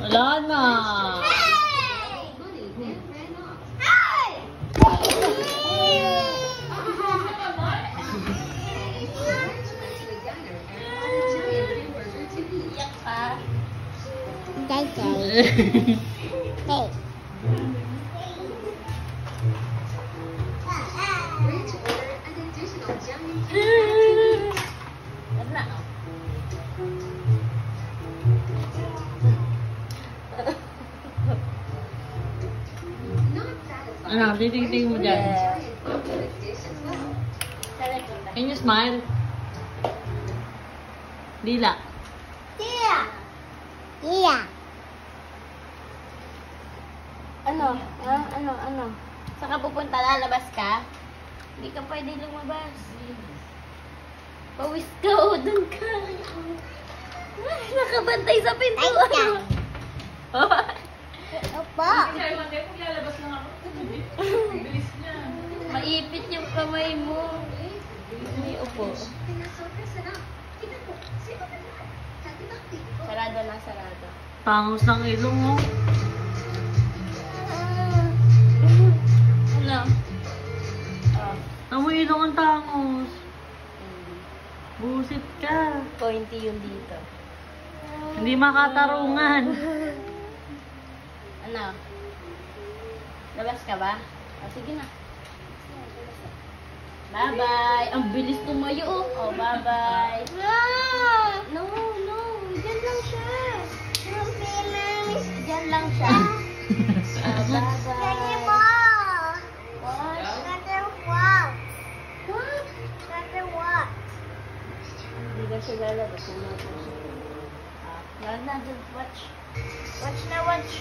Wala na. Ano, titing-ting mo dyan. Can you smile? Dila. Ano? Ha? Ano? Saan ka pupunta? Lalabas ka? Hindi ka pwede lumabas. Pawis ka o doon ka. Nakabantay sa pintuan. Opo. Maipit yung kamay mo. May upo. Sarado lang, sarado. Tangos ng ilong mo. Ano? Amoy ilong ang tangos. Busit ka. Pointy yung dito. Hindi makatarungan. Ano? Labas ka ba? Sige na. Bye-bye. Ang bilis tumayo. Oh, bye-bye. No. Diyan lang siya. Diyan lang siya. Bye-bye. Hindi na siya lalabas. Watch. Watch na, watch.